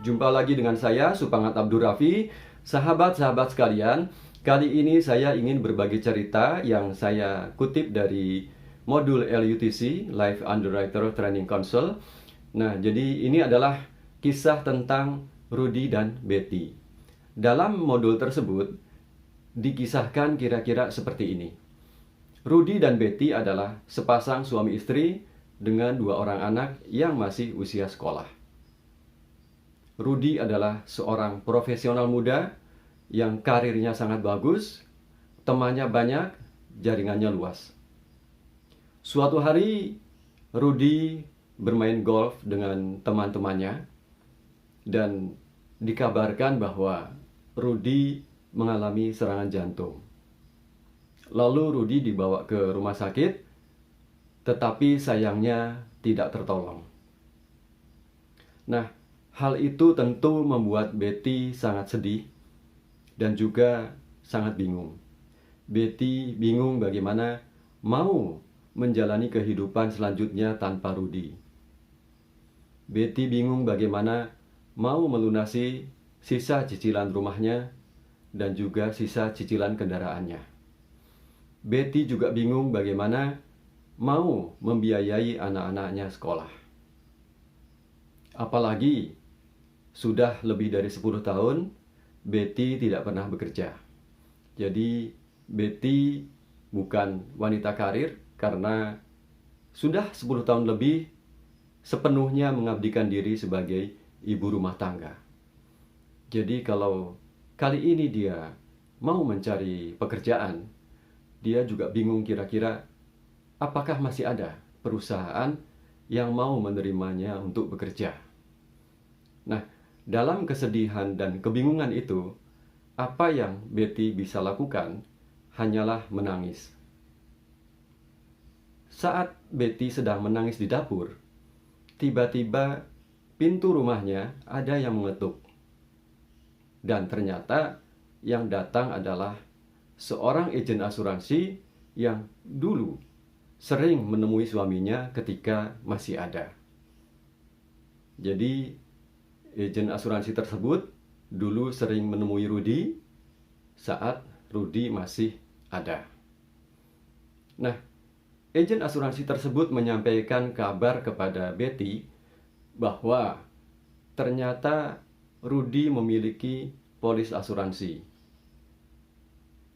Jumpa lagi dengan saya, Supangat Abdul Rafi. Sahabat-sahabat sekalian, kali ini saya ingin berbagi cerita yang saya kutip dari modul LUTC, Life Underwriter Training Council. Nah, jadi ini adalah kisah tentang Rudy dan Betty. Dalam modul tersebut, dikisahkan kira-kira seperti ini. Rudy dan Betty adalah sepasang suami istri dengan 2 orang anak yang masih usia sekolah. Rudy adalah seorang profesional muda yang karirnya sangat bagus, temannya banyak, jaringannya luas. Suatu hari, Rudy bermain golf dengan teman-temannya dan dikabarkan bahwa Rudy mengalami serangan jantung. Lalu Rudy dibawa ke rumah sakit, tetapi sayangnya tidak tertolong. Nah, hal itu tentu membuat Betty sangat sedih dan juga sangat bingung. Betty bingung bagaimana mau menjalani kehidupan selanjutnya tanpa Rudy. Betty bingung bagaimana mau melunasi sisa cicilan rumahnya dan juga sisa cicilan kendaraannya. Betty juga bingung bagaimana mau membiayai anak-anaknya sekolah. Apalagi sudah lebih dari 10 tahun, Betty tidak pernah bekerja. Jadi, Betty bukan wanita karir karena sudah 10 tahun lebih sepenuhnya mengabdikan diri sebagai ibu rumah tangga. Jadi, kalau kali ini dia mau mencari pekerjaan, dia juga bingung kira-kira apakah masih ada perusahaan yang mau menerimanya untuk bekerja. Nah, dalam kesedihan dan kebingungan itu, apa yang Betty bisa lakukan hanyalah menangis. Saat Betty sedang menangis di dapur, tiba-tiba pintu rumahnya ada yang mengetuk. Dan ternyata yang datang adalah seorang agen asuransi yang dulu sering menemui suaminya ketika masih ada. Jadi, agen asuransi tersebut dulu sering menemui Rudy saat Rudy masih ada. Nah, agen asuransi tersebut menyampaikan kabar kepada Betty bahwa ternyata Rudy memiliki polis asuransi.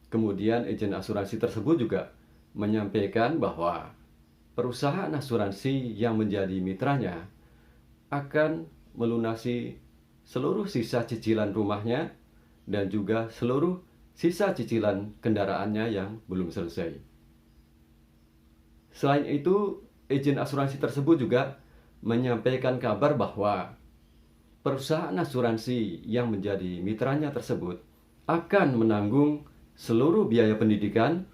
Kemudian agen asuransi tersebut juga menyampaikan bahwa perusahaan asuransi yang menjadi mitranya akan melunasi seluruh sisa cicilan rumahnya dan juga seluruh sisa cicilan kendaraannya yang belum selesai. Selain itu, agen asuransi tersebut juga menyampaikan kabar bahwa perusahaan asuransi yang menjadi mitranya tersebut akan menanggung seluruh biaya pendidikan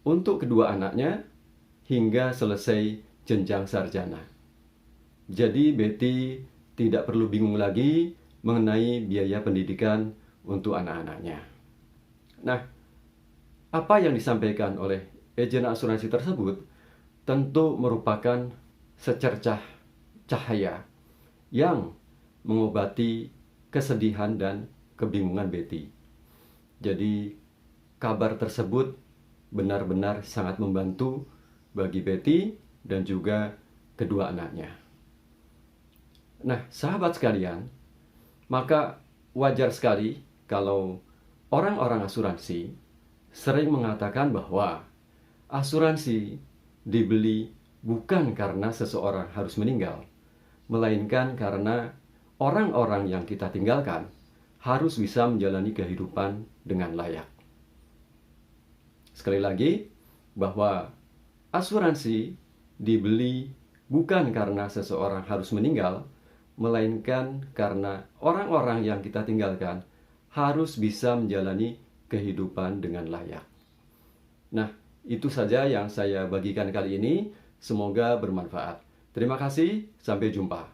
untuk kedua anaknya hingga selesai jenjang sarjana. Jadi Betty tidak perlu bingung lagi mengenai biaya pendidikan untuk anak-anaknya. Nah, apa yang disampaikan oleh agen asuransi tersebut tentu merupakan secercah cahaya yang mengobati kesedihan dan kebingungan Betty. Jadi, kabar tersebut benar-benar sangat membantu bagi Betty dan juga kedua anaknya. Nah, sahabat sekalian, maka wajar sekali kalau orang-orang asuransi sering mengatakan bahwa asuransi dibeli bukan karena seseorang harus meninggal, melainkan karena orang-orang yang kita tinggalkan harus bisa menjalani kehidupan dengan layak. Sekali lagi, bahwa asuransi dibeli bukan karena seseorang harus meninggal, melainkan karena orang-orang yang kita tinggalkan harus bisa menjalani kehidupan dengan layak. Nah, itu saja yang saya bagikan kali ini. Semoga bermanfaat. Terima kasih, sampai jumpa.